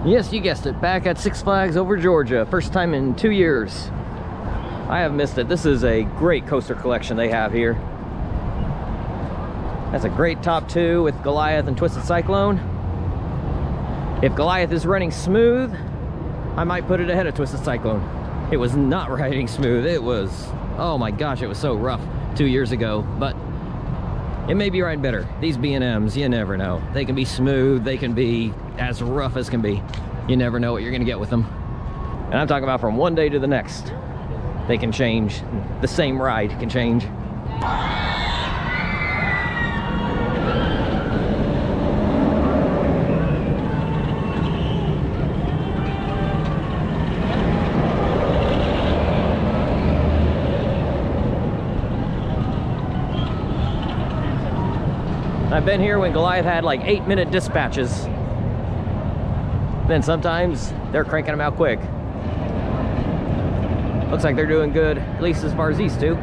Yes, you guessed it, back at Six Flags over Georgia. First time in 2 years. I have missed it. This is a great coaster collection they have here. That's a great top two with Goliath and Twisted Cyclone. If Goliath is running smooth, I might put it ahead of Twisted Cyclone. It was not riding smooth. It was, oh my gosh, it was so rough 2 years ago, but it may be riding better. These B&Ms, you never know. They can be smooth, they can be as rough as can be. You never know what you're gonna get with them. And I'm talking about from one day to the next. They can change. The same ride can change. I've been here when Goliath had like 8-minute dispatches. Then sometimes they're cranking them out quick. Looks like they're doing good, at least as far as these two.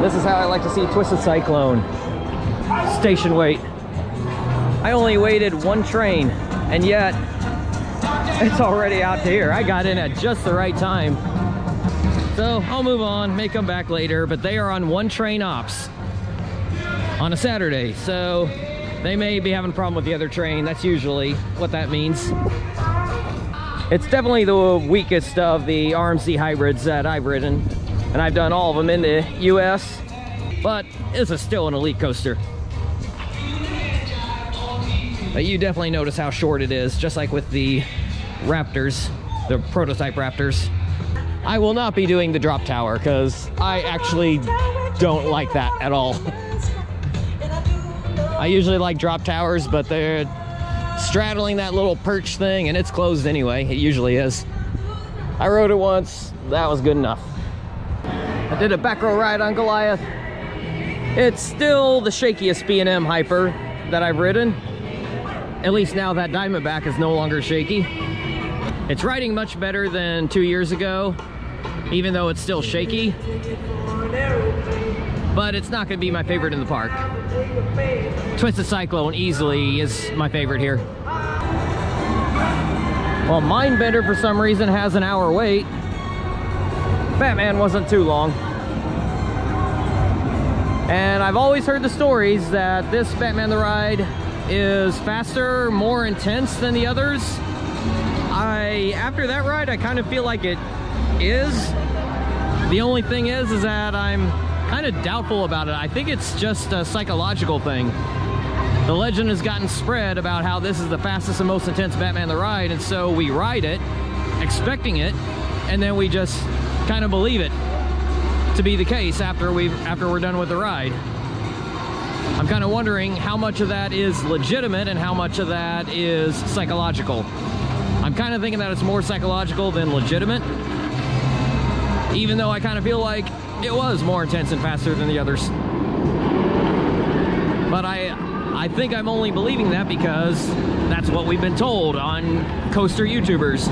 This is how I like to see Twisted Cyclone. Station wait. I only waited one train, and yet it's already out to here. I got in at just the right time. So I'll move on, may come back later, but they are on one train ops on a Saturday. So they may be having a problem with the other train. That's usually what that means. It's definitely the weakest of the RMC hybrids that I've ridden. And I've done all of them in the US, but this is still an elite coaster. But you definitely notice how short it is, just like with the Raptors, the prototype Raptors. I will not be doing the drop tower because I actually don't like that at all. I usually like drop towers, but they're straddling that little perch thing and it's closed anyway. It usually is. I rode it once, that was good enough. I did a back row ride on Goliath. It's still the shakiest B&M hyper that I've ridden. At least now that Diamondback is no longer shaky. It's riding much better than 2 years ago, even though it's still shaky. But it's not gonna be my favorite in the park. Twisted Cyclone easily is my favorite here. Well, Mindbender for some reason has an hour wait. Batman wasn't too long. And I've always heard the stories that this Batman the Ride is faster, more intense than the others. After that ride, I kind of feel like it is. The only thing is that I'm kind of doubtful about it. I think it's just a psychological thing. The legend has gotten spread about how this is the fastest and most intense Batman the Ride, and so we ride it, expecting it, and then we just kind of believe it to be the case after we're done with the ride. I'm kind of wondering how much of that is legitimate and how much of that is psychological. I'm kind of thinking that it's more psychological than legitimate, even though I kind of feel like it was more intense and faster than the others. But I think I'm only believing that because that's what we've been told on coaster YouTubers.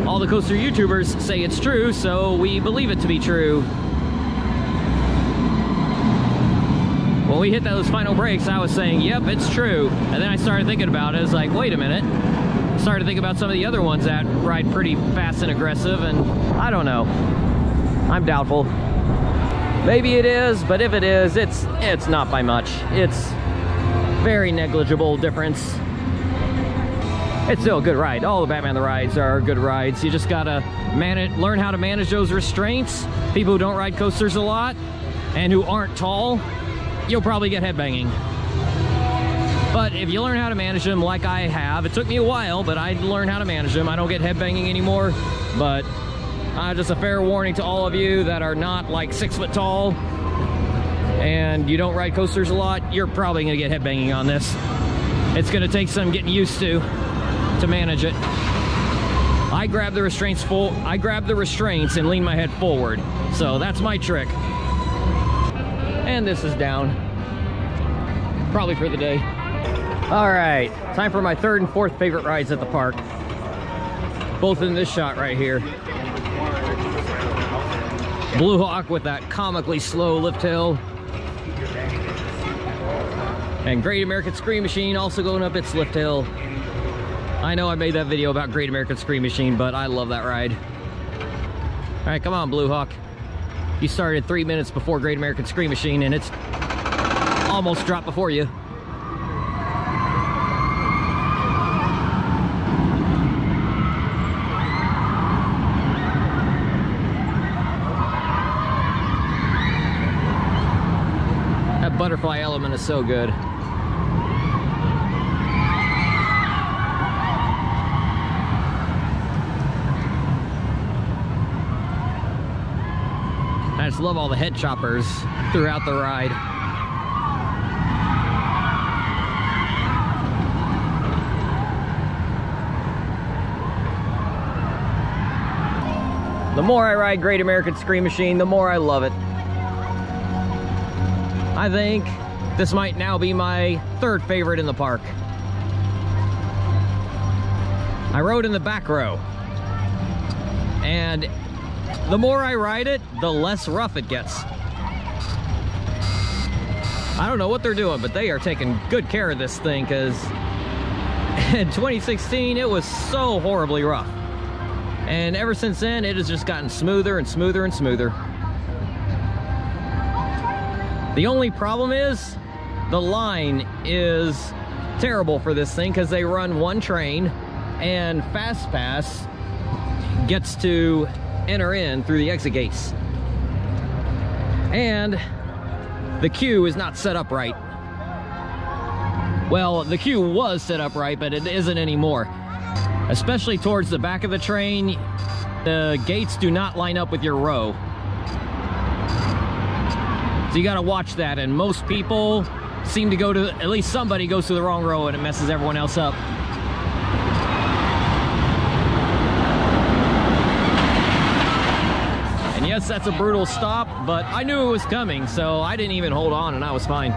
All the coaster YouTubers say it's true, so we believe it to be true. When we hit those final brakes, I was saying, yep, it's true. And then I started thinking about it. It's like, wait a minute. I started thinking about some of the other ones that ride pretty fast and aggressive, and I don't know. I'm doubtful. Maybe it is, but if it is, it's not by much. It's very negligible difference. It's still a good ride. All the Batman the Rides are good rides. You just gotta learn how to manage those restraints. People who don't ride coasters a lot and who aren't tall, you'll probably get headbanging. But if you learn how to manage them like I have, it took me a while, but I learned how to manage them. I don't get headbanging anymore, but just a fair warning to all of you that are not like 6 foot tall and you don't ride coasters a lot, you're probably gonna get headbanging on this. It's gonna take some getting used to manage it. I grab the restraints and lean my head forward. So that's my trick. And this is down. Probably for the day. All right, time for my third and fourth favorite rides at the park. Both in this shot right here. Blue Hawk with that comically slow lift hill. And Great American Scream Machine also going up its lift hill. I know I made that video about Great American Scream Machine, but I love that ride. All right, come on, Blue Hawk. You started 3 minutes before Great American Scream Machine, and it's almost dropped before you. That butterfly element is so good. I just love all the head choppers throughout the ride. The more I ride Great American Scream Machine, the more I love it. I think this might now be my third favorite in the park. I rode in the back row, and the more I ride it, the less rough it gets. I don't know what they're doing, but they are taking good care of this thing, because in 2016, it was so horribly rough. And ever since then, it has just gotten smoother and smoother and smoother. The only problem is, the line is terrible for this thing, because they run one train, and Fast Pass gets to enter in through the exit gates. And the queue is not set up right. Well, the queue was set up right, but it isn't anymore. Especially towards the back of the train, the gates do not line up with your row. So you gotta watch that, and most people seem to go to, at least somebody goes to the wrong row and it messes everyone else up. Yes, that's a brutal stop, but I knew it was coming, so I didn't even hold on, and I was fine.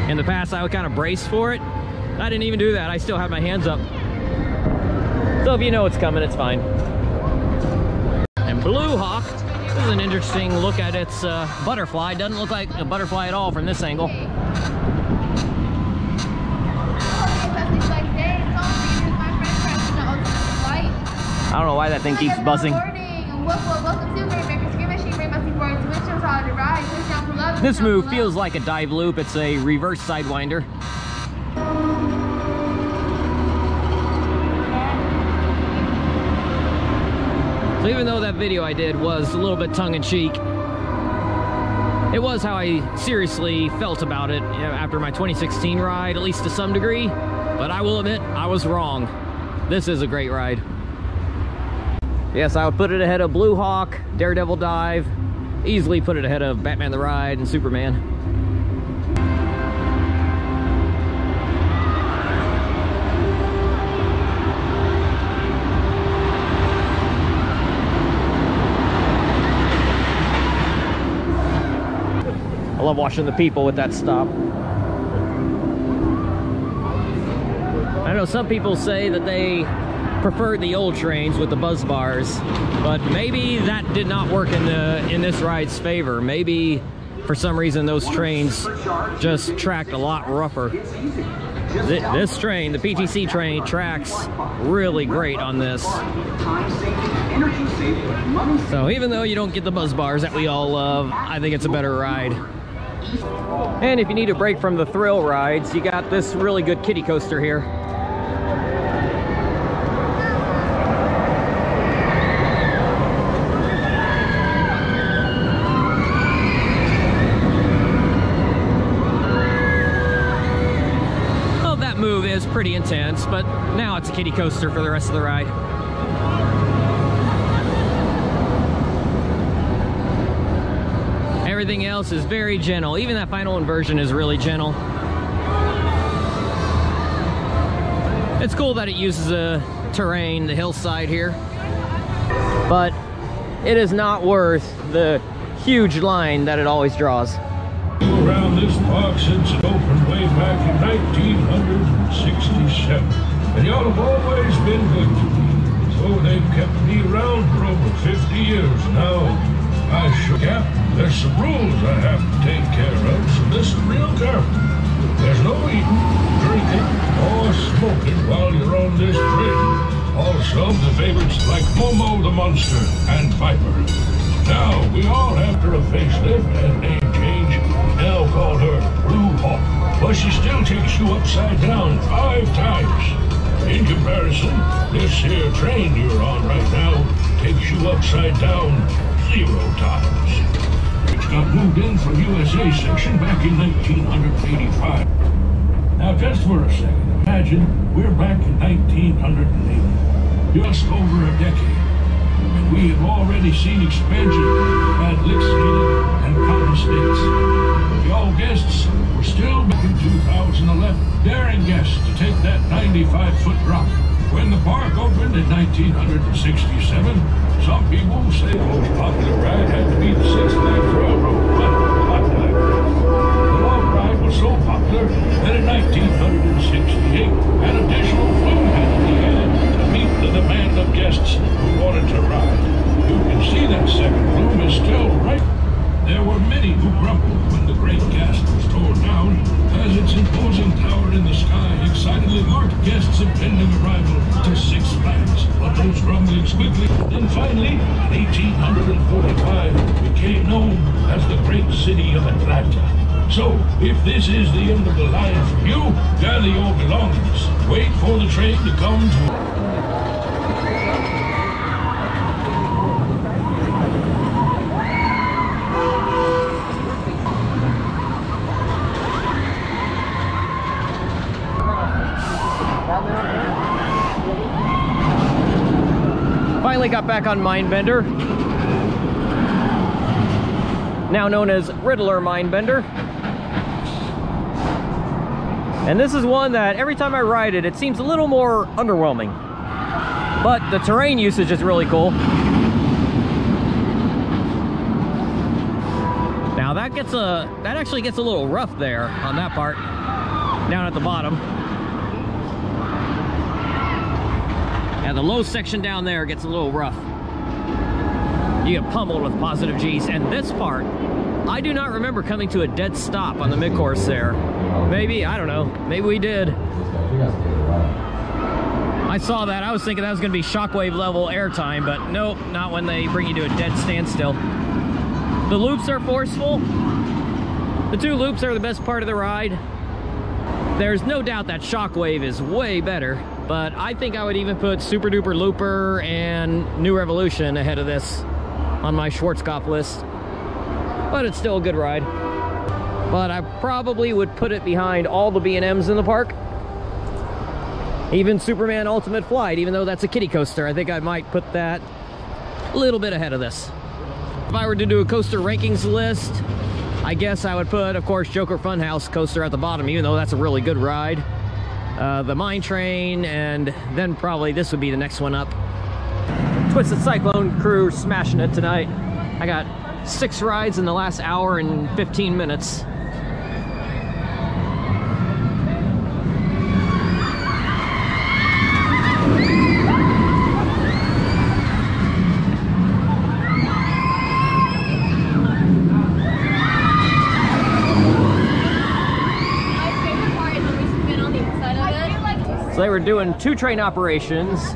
In the past, I would kind of brace for it. I didn't even do that. I still have my hands up. So if you know it's coming, it's fine. And Blue Hawk, this is an interesting look at its butterfly. Doesn't look like a butterfly at all from this angle. I don't know why that thing keeps buzzing. This move feels like a dive loop. It's a reverse sidewinder. So even though that video I did was a little bit tongue-in-cheek, it was how I seriously felt about it after my 2016 ride, at least to some degree. But I will admit, I was wrong. This is a great ride. Yes, I would put it ahead of Blue Hawk, Daredevil Dive, easily put it ahead of Batman the Ride and Superman. I love watching the people with that stop. I know some people say that they preferred the old trains with the buzz bars, but maybe that did not work in this ride's favor. Maybe for some reason those trains just tracked a lot rougher. This train, the PTC train, tracks really great on this. So even though you don't get the buzz bars that we all love, I think it's a better ride. And if you need a break from the thrill rides, you got this really good kiddie coaster here. Move is pretty intense, but now it's a kiddie coaster for the rest of the ride. Everything else is very gentle. Even that final inversion is really gentle. It's cool that it uses a terrain, the hillside here, but it is not worth the huge line that it always draws. Around this park since it opened way back in 1967, and y'all have always been good to me, so they've kept me around for over 50 years now. I sure cap. There's some rules I have to take care of, so listen real careful. There's no eating, drinking, or smoking while you're on this train. Also, the favorites like Momo the Monster and Viper. Now, we all have her a facelift and name change. Now call her Blue Hawk, but she still takes you upside down 5 times. In comparison, this here train you're on right now takes you upside down 0 times. It got moved in from USA section back in 1985. Now just for a second, imagine we're back in 1980, just over a decade, and we have already seen expansion at Lixhaven and Cotton States. But y'all guests were still back in 2011, daring guests to take that 95-foot drop. When the park opened in 1967, some people say the most popular ride had to be the Six Flags Railroad, but the long ride was so popular that in 1968, an additional flume had to be added to meet the demand of guests who wanted to ride. You can see that second flume is still right. There were many who grumbled when the Great Gas was torn down, as its imposing tower in the sky excitedly marked guests' impending arrival to Six Flags. But those grumblings quickly, then finally, in 1845, became known as the Great City of Atlanta. So, if this is the end of the line for you, gather your belongings. Wait for the train to come to... Finally got back on Mindbender, now known as Riddler Mindbender. And this is one that every time I ride it, it seems a little more underwhelming. But the terrain usage is really cool. Now that actually gets a little rough there on that part, down at the bottom. Yeah, the low section down there gets a little rough. You get pummeled with positive G's. And this part, I do not remember coming to a dead stop on the mid-course there. Maybe, I don't know. Maybe we did. I saw that. I was thinking that was going to be shockwave level airtime, but nope, not when they bring you to a dead standstill. The loops are forceful. The 2 loops are the best part of the ride. There's no doubt that shockwave is way better, but I think I would even put Super Duper Looper and New Revolution ahead of this on my Schwarzkopf list. But it's still a good ride. But I probably would put it behind all the B&Ms in the park. Even Superman Ultimate Flight, even though that's a kiddie coaster, I think I might put that a little bit ahead of this. If I were to do a coaster rankings list, I guess I would put, of course, Joker Funhouse coaster at the bottom, even though that's a really good ride. The Mine Train, and then probably this would be the next one up. Twisted Cyclone crew smashing it tonight. I got 6 rides in the last hour and 15 minutes. So they were doing 2 train operations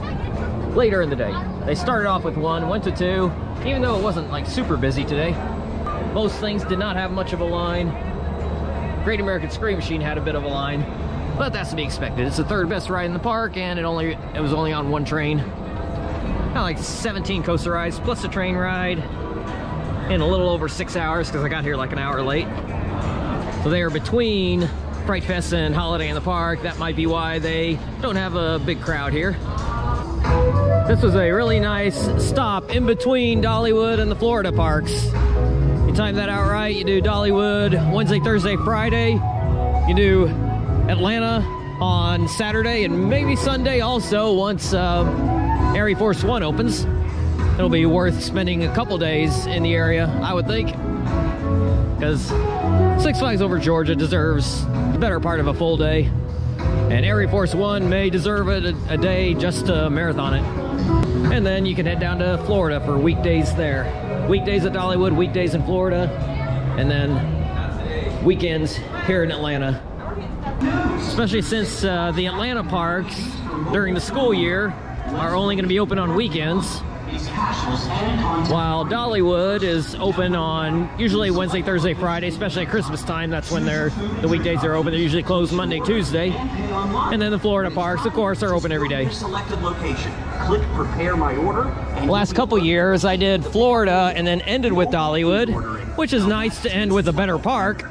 later in the day. They started off with 1, went to 2, even though it wasn't like super busy today. Most things did not have much of a line. Great American Scream Machine had a bit of a line, but that's to be expected. It's the 3rd best ride in the park, and it was only on 1 train. Got like 17 coaster rides plus a train ride in a little over 6 hours because I got here like an hour late. So they are between Fright Fest and Holiday in the Park. That might be why they don't have a big crowd here. This was a really nice stop in between Dollywood and the Florida parks. You time that out right, you do Dollywood Wednesday, Thursday, Friday. You do Atlanta on Saturday and maybe Sunday also once Air Force One opens. It'll be worth spending a couple days in the area, I would think, because Six Flags Over Georgia deserves the better part of a full day, and Air Force One may deserve a day just to marathon it. And then you can head down to Florida for weekdays there. Weekdays at Dollywood, weekdays in Florida, and then weekends here in Atlanta. Especially since the Atlanta parks during the school year are only going to be open on weekends, while Dollywood is open on usually Wednesday, Thursday, Friday, especially at Christmas time. That's when the weekdays are open. They're usually closed Monday, Tuesday. And then the Florida parks, of course, are open every day. Click prepare my order. Last couple years, I did Florida and then ended with Dollywood, which is nice to end with a better park,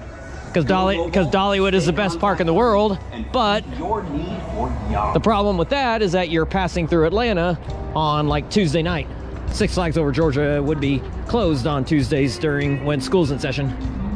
because Dollywood is the best park in the world. But the problem with that is that you're passing through Atlanta on like Tuesday night. Six Flags Over Georgia would be closed on Tuesdays when school's in session.